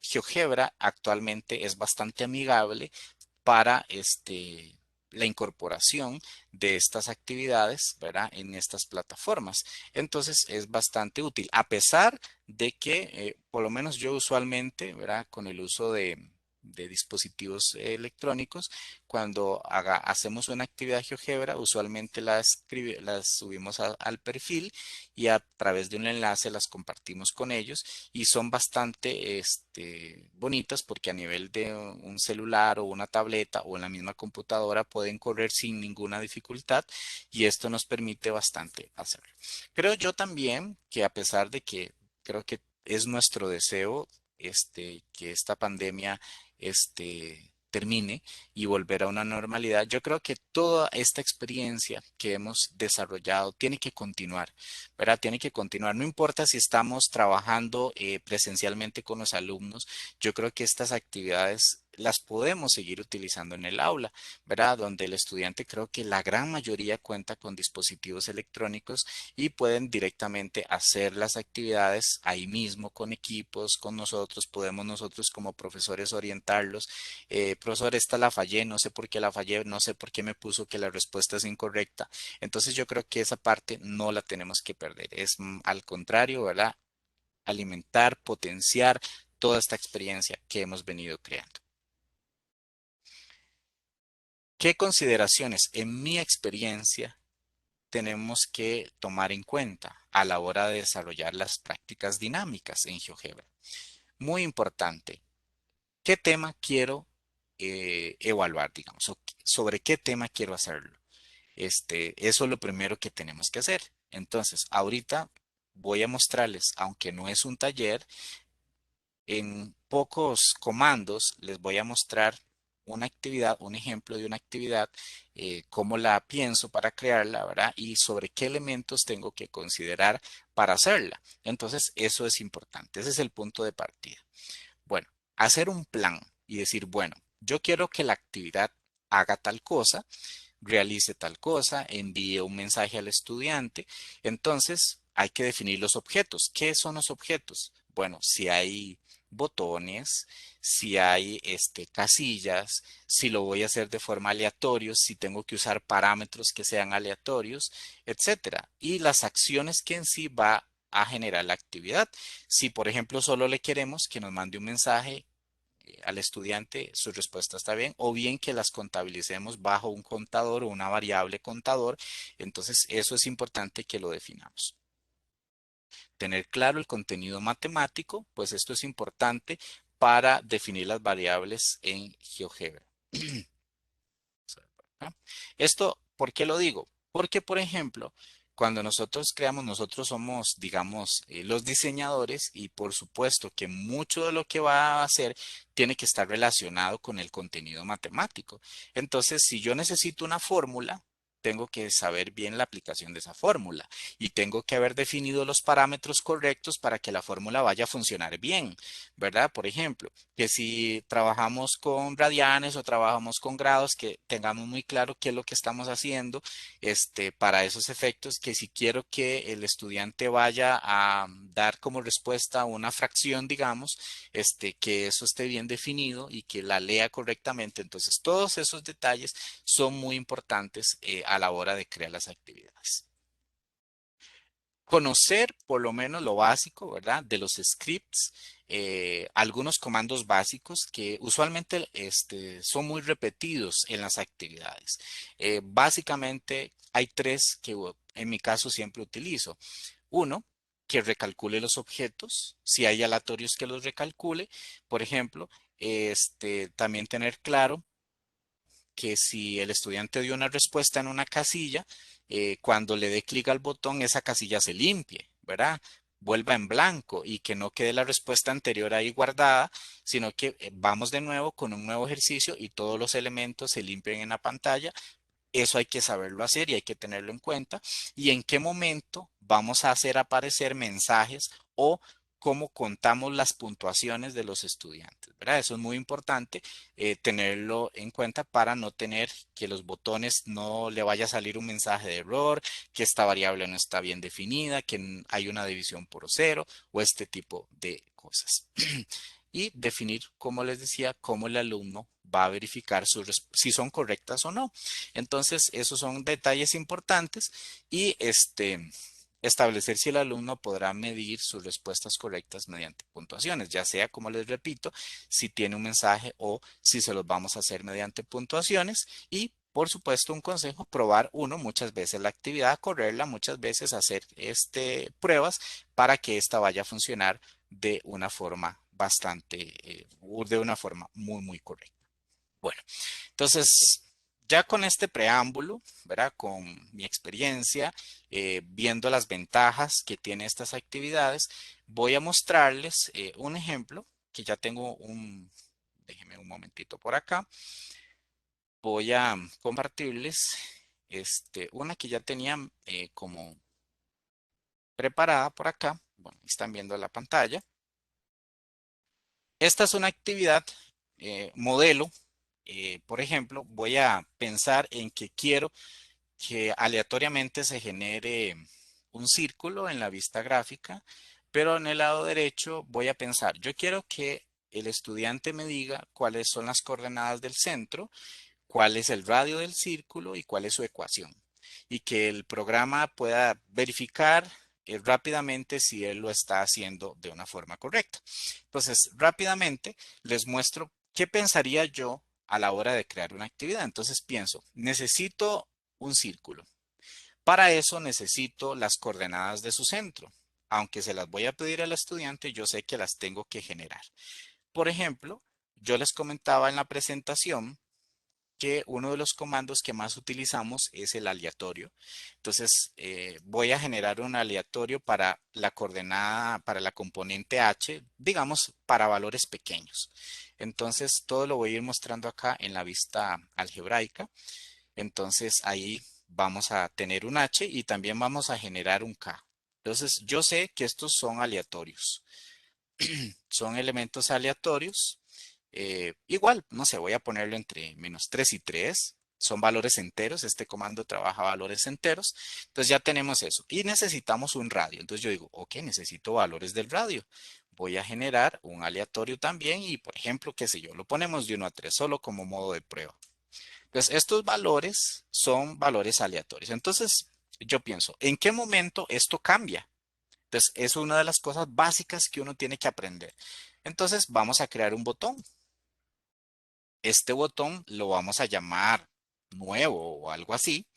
GeoGebra actualmente es bastante amigable para la incorporación de estas actividades, ¿verdad? En estas plataformas. Entonces es bastante útil, a pesar de que, por lo menos yo usualmente, ¿verdad? Con el uso de dispositivos electrónicos, cuando hacemos una actividad GeoGebra, usualmente las subimos al perfil y a través de un enlace las compartimos con ellos y son bastante bonitas porque a nivel de un celular o una tableta o en la misma computadora pueden correr sin ninguna dificultad y esto nos permite bastante hacerlo. Creo yo también que a pesar de que creo que es nuestro deseo que esta pandemia termine y volver a una normalidad, yo creo que toda esta experiencia que hemos desarrollado tiene que continuar, ¿verdad? Tiene que continuar. No importa si estamos trabajando presencialmente con los alumnos, yo creo que estas actividades las podemos seguir utilizando en el aula, ¿verdad? Donde el estudiante creo que la gran mayoría cuenta con dispositivos electrónicos y pueden directamente hacer las actividades ahí mismo con equipos, con nosotros, podemos nosotros como profesores orientarlos. Profesor, esta la fallé, no sé por qué la fallé, no sé por qué me puso que la respuesta es incorrecta. Entonces yo creo que esa parte no la tenemos que perder. Es al contrario, ¿verdad? Alimentar, potenciar toda esta experiencia que hemos venido creando. ¿Qué consideraciones en mi experiencia tenemos que tomar en cuenta a la hora de desarrollar las prácticas dinámicas en GeoGebra? Muy importante. ¿Qué tema quiero evaluar, digamos? O ¿sobre qué tema quiero hacerlo? Eso es lo primero que tenemos que hacer. Entonces, ahorita voy a mostrarles, aunque no es un taller, en pocos comandos les voy a mostrar una actividad, un ejemplo de una actividad, cómo la pienso para crearla, ¿verdad? Y sobre qué elementos tengo que considerar para hacerla. Entonces, eso es importante. Ese es el punto de partida. Bueno, hacer un plan y decir, bueno, yo quiero que la actividad haga tal cosa, realice tal cosa, envíe un mensaje al estudiante. Entonces, hay que definir los objetos. ¿Qué son los objetos? Bueno, si hay botones, si hay casillas, si lo voy a hacer de forma aleatoria, si tengo que usar parámetros que sean aleatorios, etcétera. Y las acciones que en sí va a generar la actividad. Si, por ejemplo, solo le queremos que nos mande un mensaje al estudiante, su respuesta está bien, o bien que las contabilicemos bajo un contador o una variable contador. Entonces, eso es importante que lo definamos. Tener claro el contenido matemático, pues esto es importante para definir las variables en GeoGebra. Esto, ¿por qué lo digo? Porque, por ejemplo, cuando nosotros creamos, nosotros somos, digamos, los diseñadores y por supuesto que mucho de lo que va a hacer tiene que estar relacionado con el contenido matemático. Entonces, si yo necesito una fórmula, tengo que saber bien la aplicación de esa fórmula y tengo que haber definido los parámetros correctos para que la fórmula vaya a funcionar bien, ¿verdad? Por ejemplo, que si trabajamos con radianes o trabajamos con grados, que tengamos muy claro qué es lo que estamos haciendo para esos efectos, que si quiero que el estudiante vaya a dar como respuesta una fracción, digamos, que eso esté bien definido y que la lea correctamente. Entonces, todos esos detalles son muy importantes a la hora de crear las actividades. Conocer por lo menos lo básico, ¿verdad? De los scripts, algunos comandos básicos que usualmente son muy repetidos en las actividades. Básicamente hay tres que en mi caso siempre utilizo. Uno, que recalcule los objetos, si hay aleatorios que los recalcule. Por ejemplo, también tener claro que si el estudiante dio una respuesta en una casilla, cuando le dé clic al botón, esa casilla se limpie, ¿verdad? Vuelva en blanco y que no quede la respuesta anterior ahí guardada, sino que vamos de nuevo con un nuevo ejercicio y todos los elementos se limpien en la pantalla. Eso hay que saberlo hacer y hay que tenerlo en cuenta. Y en qué momento vamos a hacer aparecer mensajes o cómo contamos las puntuaciones de los estudiantes, ¿verdad? Eso es muy importante tenerlo en cuenta para no tener que los botones no le vaya a salir un mensaje de error, que esta variable no está bien definida, que hay una división por cero o este tipo de cosas. Y definir, como les decía, cómo el alumno va a verificar si son correctas o no. Entonces, esos son detalles importantes y establecer si el alumno podrá medir sus respuestas correctas mediante puntuaciones, ya sea, como les repito, si tiene un mensaje o si se los vamos a hacer mediante puntuaciones y por supuesto, un consejo, probar uno muchas veces la actividad, correrla muchas veces, hacer pruebas para que esta vaya a funcionar de una forma de una forma muy correcta. Bueno, entonces, ya con este preámbulo, ¿verdad? Con mi experiencia, viendo las ventajas que tiene estas actividades, voy a mostrarles un ejemplo que ya tengo déjenme un momentito por acá. Voy a compartirles una que ya tenía como preparada por acá. Bueno, están viendo la pantalla. Esta es una actividad modelo. Por ejemplo, voy a pensar en que quiero que aleatoriamente se genere un círculo en la vista gráfica, pero en el lado derecho voy a pensar, yo quiero que el estudiante me diga cuáles son las coordenadas del centro, cuál es el radio del círculo y cuál es su ecuación. Y que el programa pueda verificar rápidamente si él lo está haciendo de una forma correcta. Entonces, rápidamente les muestro qué pensaría yo a la hora de crear una actividad. Entonces pienso, necesito un círculo. Para eso necesito las coordenadas de su centro. aunque se las voy a pedir al estudiante, yo sé que las tengo que generar. Por ejemplo, yo les comentaba en la presentación que uno de los comandos que más utilizamos es el aleatorio. Entonces, voy a generar un aleatorio para la coordenada, para la componente h, digamos, para valores pequeños. Entonces, todo lo voy a ir mostrando acá en la vista algebraica. Entonces, ahí vamos a tener un h y también vamos a generar un k. Entonces, yo sé que estos son aleatorios. Son elementos aleatorios. Igual, no sé, voy a ponerlo entre -3 y 3. Son valores enteros. Este comando trabaja valores enteros. Entonces ya tenemos eso. Y necesitamos un radio. Entonces yo digo, ok, necesito valores del radio. Voy a generar un aleatorio también. Y por ejemplo, qué sé yo, lo ponemos de 1 a 3 solo como modo de prueba. Entonces estos valores son valores aleatorios. Entonces yo pienso, ¿en qué momento esto cambia? Entonces, es una de las cosas básicas que uno tiene que aprender. Entonces, vamos a crear un botón. Este botón lo vamos a llamar nuevo o algo así.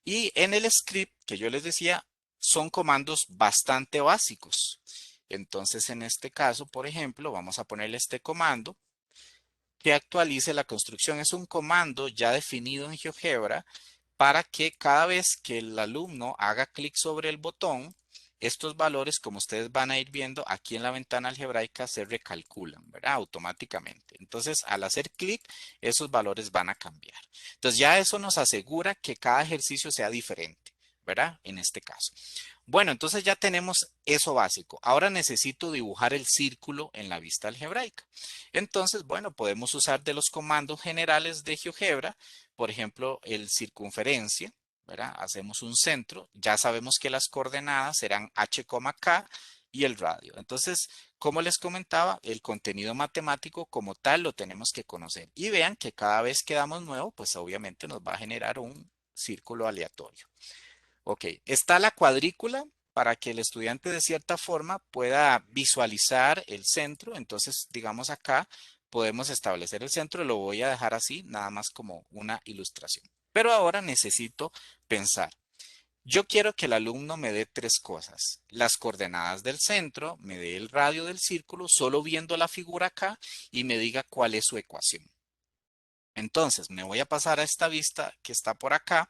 Y en el script que yo les decía, son comandos bastante básicos. Entonces, en este caso, por ejemplo, vamos a ponerle este comando que actualice la construcción. Es un comando ya definido en GeoGebra para que cada vez que el alumno haga clic sobre el botón, estos valores, como ustedes van a ir viendo aquí en la ventana algebraica, se recalculan, ¿verdad? Automáticamente. Entonces, al hacer clic, esos valores van a cambiar. Entonces, ya eso nos asegura que cada ejercicio sea diferente, ¿verdad? En este caso. Bueno, entonces ya tenemos eso básico. Ahora necesito dibujar el círculo en la vista algebraica. Entonces, bueno, podemos usar de los comandos generales de GeoGebra, por ejemplo, el circunferencia, ¿verdad? Hacemos un centro, ya sabemos que las coordenadas serán h, k y el radio. Entonces, como les comentaba, el contenido matemático como tal lo tenemos que conocer. Y vean que cada vez que damos nuevo, pues obviamente nos va a generar un círculo aleatorio. Ok, está la cuadrícula para que el estudiante de cierta forma pueda visualizar el centro. Entonces, digamos acá, podemos establecer el centro. Lo voy a dejar así, nada más como una ilustración. Pero ahora necesito pensar. Yo quiero que el alumno me dé tres cosas. Las coordenadas del centro, me dé el radio del círculo, solo viendo la figura acá y me diga cuál es su ecuación. Entonces, me voy a pasar a esta vista que está por acá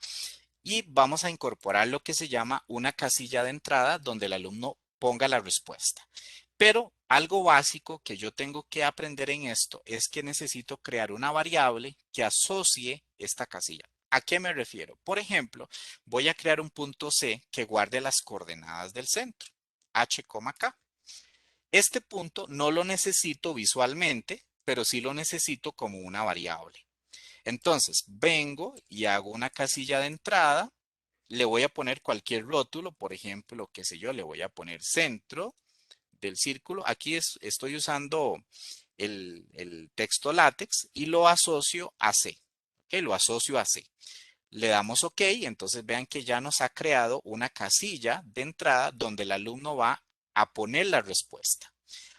y vamos a incorporar lo que se llama una casilla de entrada donde el alumno ponga la respuesta. Pero algo básico que yo tengo que aprender en esto es que necesito crear una variable que asocie esta casilla. ¿A qué me refiero? Por ejemplo, voy a crear un punto C que guarde las coordenadas del centro, h, k. Este punto no lo necesito visualmente, pero sí lo necesito como una variable. Entonces, vengo y hago una casilla de entrada. Le voy a poner cualquier rótulo, por ejemplo, qué sé yo, le voy a poner centro del círculo. Aquí estoy usando el texto látex y lo asocio a C. ¿Ok? Lo asocio a C. Le damos OK, entonces vean que ya nos ha creado una casilla de entrada donde el alumno va a poner la respuesta.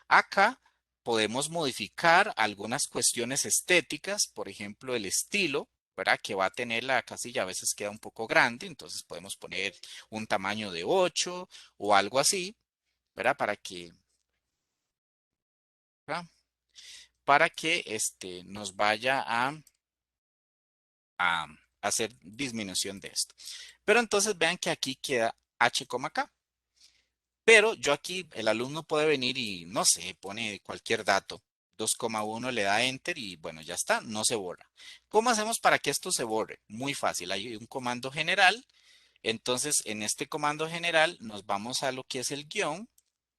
Acá podemos modificar algunas cuestiones estéticas, por ejemplo, el estilo, ¿verdad? Que va a tener la casilla, a veces queda un poco grande, entonces podemos poner un tamaño de 8 o algo así, ¿verdad? ¿Verdad? Para que nos vaya a hacer disminución de esto. Pero entonces vean que aquí queda h, k. Pero yo aquí, el alumno puede venir y, no sé, pone cualquier dato. 2,1 le da enter y bueno, ya está, no se borra. ¿Cómo hacemos para que esto se borre? Muy fácil, hay un comando general. Entonces, en este comando general nos vamos a lo que es el guión.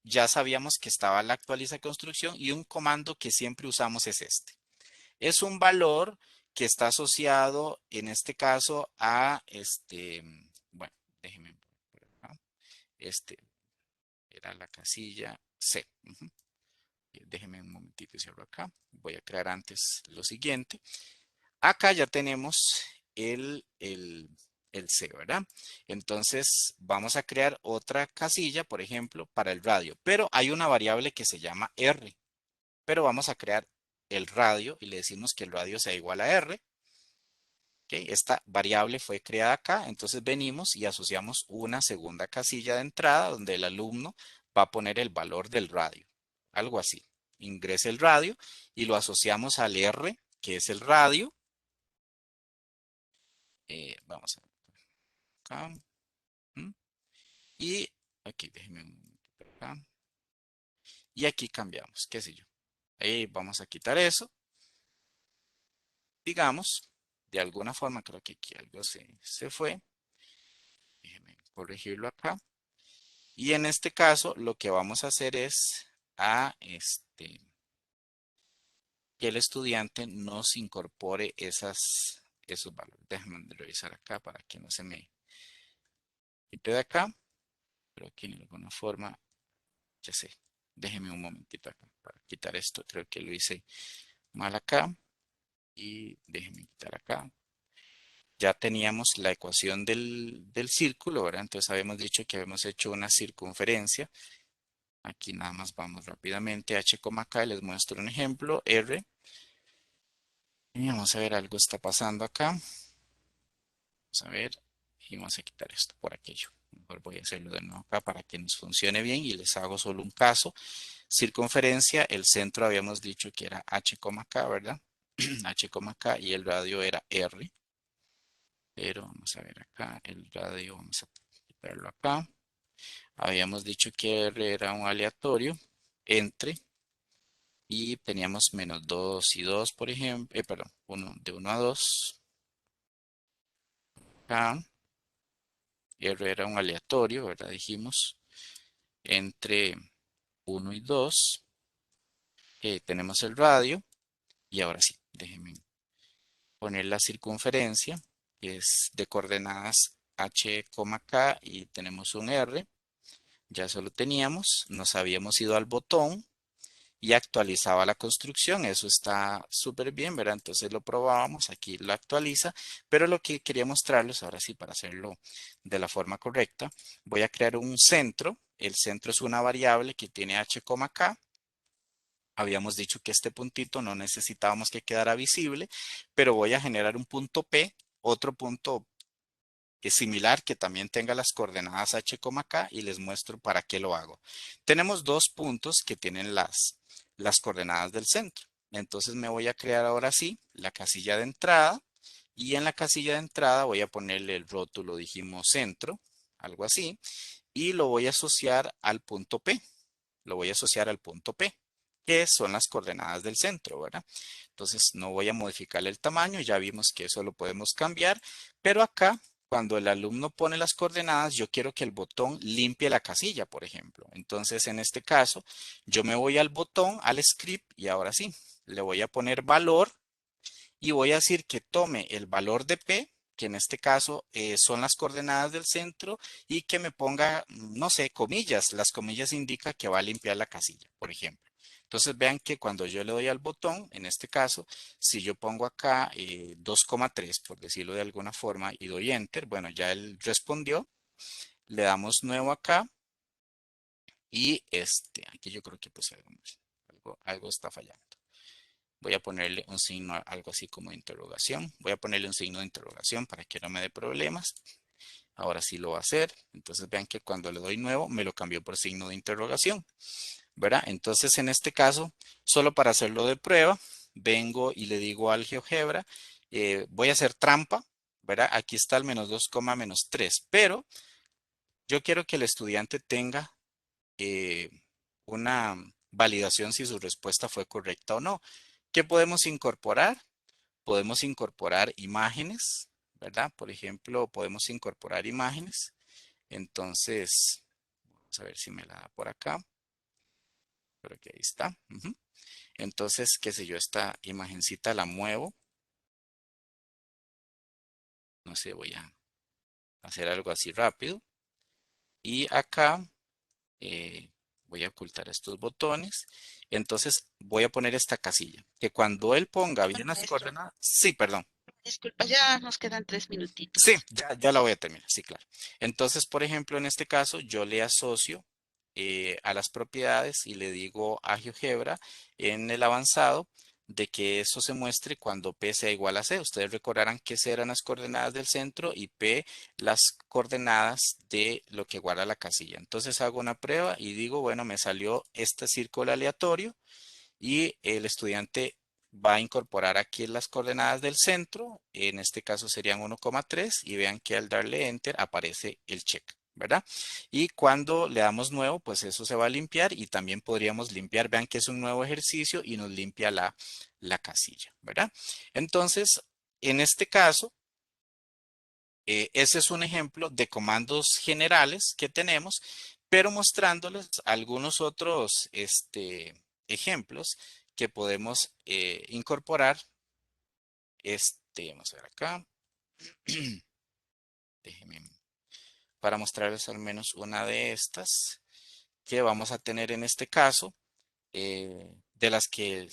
Ya sabíamos que estaba la actualiza construcción y un comando que siempre usamos es este. Es un valor que está asociado, en este caso, a bueno, déjenme por acá. Era la casilla C. Déjenme un momentito y cierro acá. Voy a crear antes lo siguiente. Acá ya tenemos el C, ¿verdad? Entonces vamos a crear otra casilla, por ejemplo, para el radio. Pero hay una variable que se llama R. Pero vamos a crear el radio y le decimos que el radio sea igual a R. ¿Okay? Esta variable fue creada acá, entonces venimos y asociamos una segunda casilla de entrada donde el alumno va a poner el valor del radio. Algo así. Ingrese el radio y lo asociamos al R, que es el radio. Vamos a ver acá. ¿Mm? Y aquí, déjenme un momento acá. Y aquí cambiamos, qué sé yo. Ahí vamos a quitar eso. Digamos, de alguna forma, creo que aquí algo se fue. Déjenme corregirlo acá. Y en este caso, lo que vamos a hacer es que el estudiante nos incorpore esos valores. Déjenme revisar acá para que no se me quite de acá. Pero aquí de alguna forma, ya sé. Déjenme un momentito acá para quitar esto. Creo que lo hice mal acá. Y déjenme quitar acá. Ya teníamos la ecuación del círculo, ¿verdad? Entonces habíamos dicho que habíamos hecho una circunferencia. Aquí nada más vamos rápidamente. H, K, les muestro un ejemplo. R. Y vamos a ver, algo está pasando acá. Vamos a ver. Y vamos a quitar esto por aquello. Mejor voy a hacerlo de nuevo acá para que nos funcione bien y les hago solo un caso. Circunferencia, el centro habíamos dicho que era H, K, ¿verdad? H, K y el radio era R. Pero vamos a ver acá, el radio, vamos a quitarlo acá. Habíamos dicho que R era un aleatorio entre y teníamos menos 2 y 2, por ejemplo, perdón, de 1 a 2. Acá, R era un aleatorio, ¿verdad? Dijimos, entre 1 y 2. Tenemos el radio y ahora sí, déjenme poner la circunferencia, que es de coordenadas H, K y tenemos un R. Ya eso lo teníamos, nos habíamos ido al botón y actualizaba la construcción. Eso está súper bien, ¿verdad? Entonces lo probábamos, aquí lo actualiza, pero lo que quería mostrarles, ahora sí, para hacerlo de la forma correcta, voy a crear un centro. El centro es una variable que tiene h, k. Habíamos dicho que este puntito no necesitábamos que quedara visible, pero voy a generar un punto P, otro punto que es similar, que también tenga las coordenadas h, k y les muestro para qué lo hago. Tenemos dos puntos que tienen las coordenadas del centro. Entonces me voy a crear ahora sí la casilla de entrada y en la casilla de entrada voy a ponerle el rótulo, dijimos centro, algo así, y lo voy a asociar al punto P. Lo voy a asociar al punto P, que son las coordenadas del centro, ¿verdad? Entonces no voy a modificarle el tamaño, ya vimos que eso lo podemos cambiar, pero acá cuando el alumno pone las coordenadas, yo quiero que el botón limpie la casilla, por ejemplo. Entonces, en este caso, yo me voy al botón, al script, y ahora sí, le voy a poner valor y voy a decir que tome el valor de P, que en este caso son las coordenadas del centro, y que me ponga, no sé, comillas. Las comillas indican que va a limpiar la casilla, por ejemplo. Entonces vean que cuando yo le doy al botón, en este caso, si yo pongo acá 2,3, por decirlo de alguna forma, y doy Enter, bueno, ya él respondió. Le damos nuevo acá y aquí yo creo que pues algo está fallando. Voy a ponerle un signo, algo así como de interrogación. Voy a ponerle un signo de interrogación para que no me dé problemas. Ahora sí lo va a hacer. Entonces vean que cuando le doy nuevo me lo cambió por signo de interrogación, ¿verdad? Entonces en este caso, solo para hacerlo de prueba, vengo y le digo al GeoGebra, voy a hacer trampa, ¿verdad? Aquí está el menos 2, menos 3, pero yo quiero que el estudiante tenga eh, una validación si su respuesta fue correcta o no. ¿Qué podemos incorporar? Podemos incorporar imágenes, ¿verdad? Por ejemplo, podemos incorporar imágenes. Entonces, vamos a ver si me la da por acá. Creo que ahí está. Entonces, qué sé yo, esta imagencita la muevo. No sé, voy a hacer algo así rápido. Y acá voy a ocultar estos botones. Entonces, voy a poner esta casilla. Que cuando él ponga bien las Maestro, coordenadas. Sí, perdón. disculpa, ya nos quedan 3 minutitos. Sí, ya la voy a terminar, sí, claro. Entonces, por ejemplo, en este caso, yo le asocio a las propiedades y le digo a GeoGebra en el avanzado, de que eso se muestre cuando P sea igual a C. Ustedes recordarán que C eran las coordenadas del centro y P las coordenadas de lo que guarda la casilla. Entonces hago una prueba y digo, bueno, me salió este círculo aleatorio y el estudiante va a incorporar aquí las coordenadas del centro, en este caso serían 1,3 y vean que al darle enter aparece el check, ¿verdad? Y cuando le damos nuevo, pues eso se va a limpiar y también podríamos limpiar, vean que es un nuevo ejercicio y nos limpia la casilla, ¿verdad? Entonces, en este caso, ese es un ejemplo de comandos generales que tenemos, pero mostrándoles algunos otros ejemplos que podemos incorporar. Vamos a ver acá. Déjenme para mostrarles al menos una de estas que vamos a tener en este caso, de las que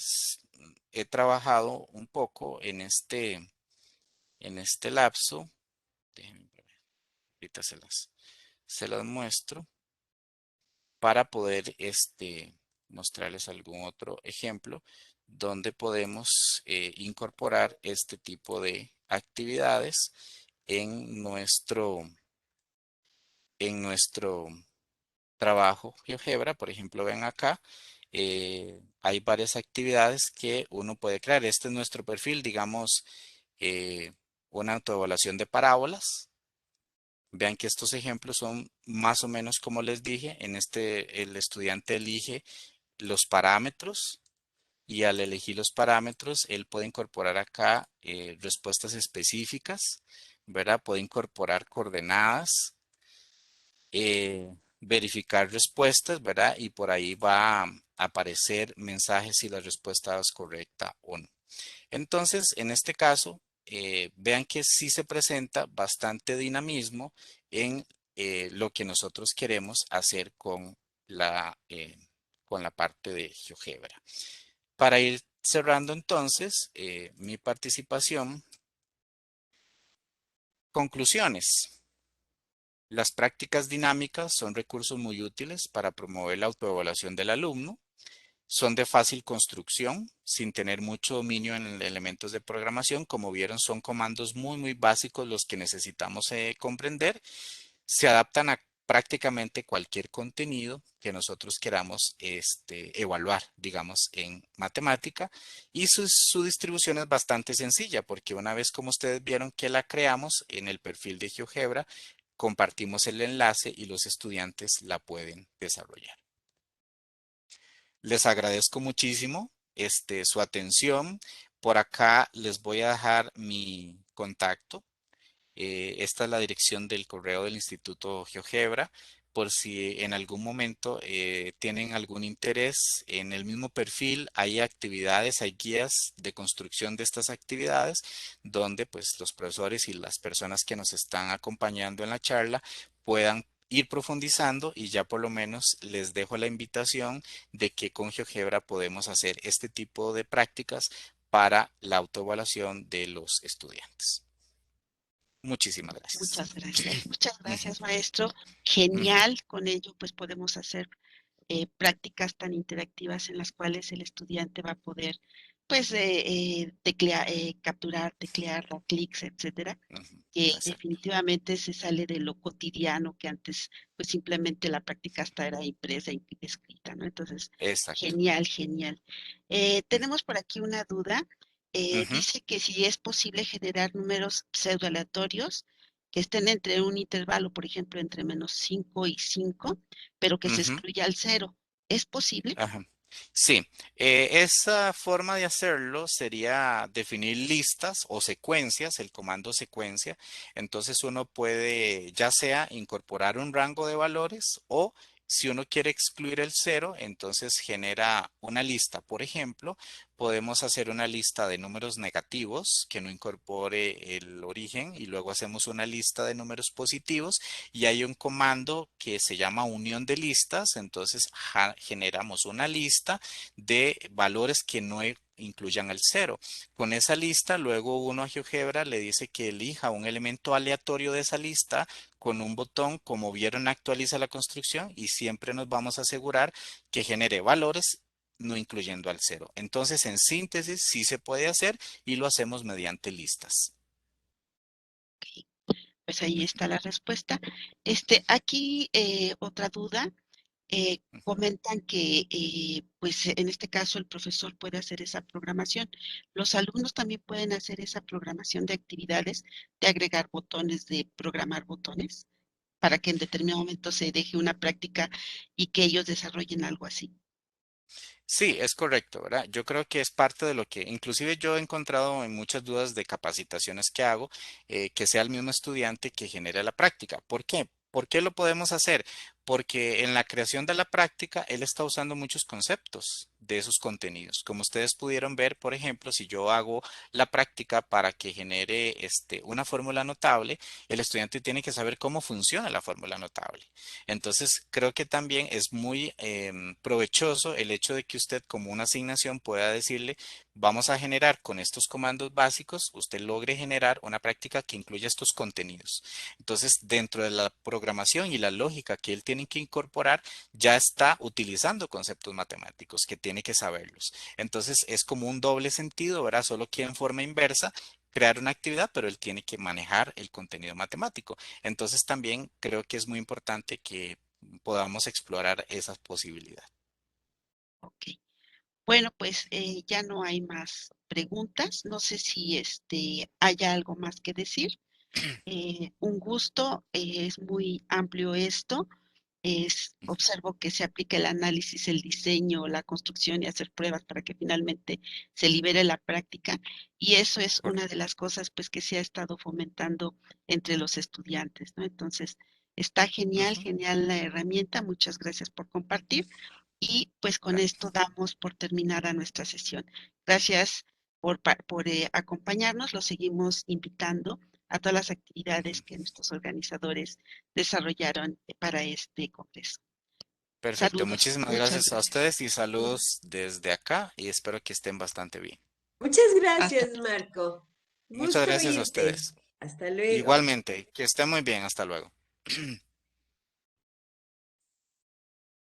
he trabajado un poco en este lapso. Déjenme ver, ahorita se las muestro para poder mostrarles algún otro ejemplo donde podemos incorporar este tipo de actividades en nuestro trabajo GeoGebra. Por ejemplo, ven acá, hay varias actividades que uno puede crear. Este es nuestro perfil, digamos, eh, una autoevaluación de parábolas. Vean que estos ejemplos son más o menos como les dije. En el estudiante elige los parámetros y al elegir los parámetros, él puede incorporar acá respuestas específicas, ¿verdad? Puede incorporar coordenadas, verificar respuestas, ¿verdad? Y por ahí va a aparecer mensajes si la respuesta es correcta o no. Entonces, en este caso, vean que sí se presenta bastante dinamismo en lo que nosotros queremos hacer con la parte de GeoGebra. Para ir cerrando entonces mi participación, conclusiones. Las prácticas dinámicas son recursos muy útiles para promover la autoevaluación del alumno. Son de fácil construcción, sin tener mucho dominio en elementos de programación. Como vieron, son comandos muy, muy básicos los que necesitamos comprender. Se adaptan a prácticamente cualquier contenido que nosotros queramos evaluar, digamos, en matemática. Y su distribución es bastante sencilla, porque una vez como ustedes vieron que la creamos en el perfil de GeoGebra, compartimos el enlace y los estudiantes la pueden desarrollar. Les agradezco muchísimo su atención. Por acá les voy a dejar mi contacto. Esta es la dirección del correo del Instituto GeoGebra. Por si en algún momento tienen algún interés en el mismo perfil, hay actividades, hay guías de construcción de estas actividades, donde pues los profesores y las personas que nos están acompañando en la charla puedan ir profundizando y ya por lo menos les dejo la invitación de que con GeoGebra podemos hacer este tipo de prácticas para la autoevaluación de los estudiantes. Muchísimas gracias. Muchas gracias. Muchas Ujú, gracias, maestro. ujú, Genial. Con ello, pues podemos hacer prácticas tan interactivas en las cuales el estudiante va a poder, pues, capturar, teclear, dar clics, etcétera, ujú. que Exacto, definitivamente se sale de lo cotidiano que antes, pues, simplemente la práctica hasta era impresa y escrita, ¿no? Entonces, exacto. genial, genial. Tenemos por aquí una duda. Ujú, Dice que si es posible generar números pseudoaleatorios que estén entre un intervalo, por ejemplo, entre -5 y 5, pero que se ujú. excluya el cero. ¿Es posible? Ajá. Sí, esa forma de hacerlo sería definir listas o secuencias, el comando secuencia. Entonces uno puede ya sea incorporar un rango de valores o si uno quiere excluir el cero, entonces genera una lista. Por ejemplo, podemos hacer una lista de números negativos que no incorpore el origen y luego hacemos una lista de números positivos y hay un comando que se llama unión de listas, entonces generamos una lista de valores que no incluyan el cero. Con esa lista, luego uno a GeoGebra le dice que elija un elemento aleatorio de esa lista con un botón, como vieron, actualiza la construcción y siempre nos vamos a asegurar que genere valores no incluyendo al cero. Entonces, en síntesis, sí se puede hacer y lo hacemos mediante listas. Ok, pues ahí está la respuesta. Aquí otra duda. Comentan que, pues en este caso el profesor puede hacer esa programación. Los alumnos también pueden hacer esa programación de actividades, de agregar botones, de programar botones, para que en determinado momento se deje una práctica y que ellos desarrollen algo así. Sí, es correcto, ¿verdad? Yo creo que es parte de lo que, inclusive yo he encontrado en muchas dudas de capacitaciones que hago, que sea el mismo estudiante que genere la práctica. ¿Por qué? ¿Por qué lo podemos hacer? Porque en la creación de la práctica, él está usando muchos conceptos de esos contenidos. Como ustedes pudieron ver, por ejemplo, si yo hago la práctica para que genere una fórmula notable, el estudiante tiene que saber cómo funciona la fórmula notable. Entonces, creo que también es muy provechoso el hecho de que usted como una asignación pueda decirle, vamos a generar con estos comandos básicos, usted logre generar una práctica que incluya estos contenidos. Entonces, dentro de la programación y la lógica que él tiene que incorporar, ya está utilizando conceptos matemáticos que tiene que saberlos. Entonces, es como un doble sentido, ¿verdad? Solo que en forma inversa crear una actividad, pero él tiene que manejar el contenido matemático. Entonces también creo que es muy importante que podamos explorar esa posibilidad. Ok. Bueno, pues ya no hay más preguntas. No sé si haya algo más que decir. Un gusto, es muy amplio esto. Observo que se aplica el análisis, el diseño, la construcción y hacer pruebas para que finalmente se libere la práctica. Y eso es una de Correcto. las cosas pues que se ha estado fomentando entre los estudiantes, ¿no? Entonces, está genial, Ujú. genial la herramienta. Muchas gracias por compartir. Y pues con esto Gracias. damos por terminada nuestra sesión. Gracias por acompañarnos. Los seguimos invitando a todas las actividades Ujú. que nuestros organizadores desarrollaron para este congreso. Perfecto. Saludos, Muchísimas muchas gracias a gracias. ustedes y saludos desde acá y espero que estén bastante bien. Muchas Hasta gracias, pronto. Marco. Muchas Gusto gracias a oírte. ustedes. Hasta luego. Igualmente, que estén muy bien. Hasta luego.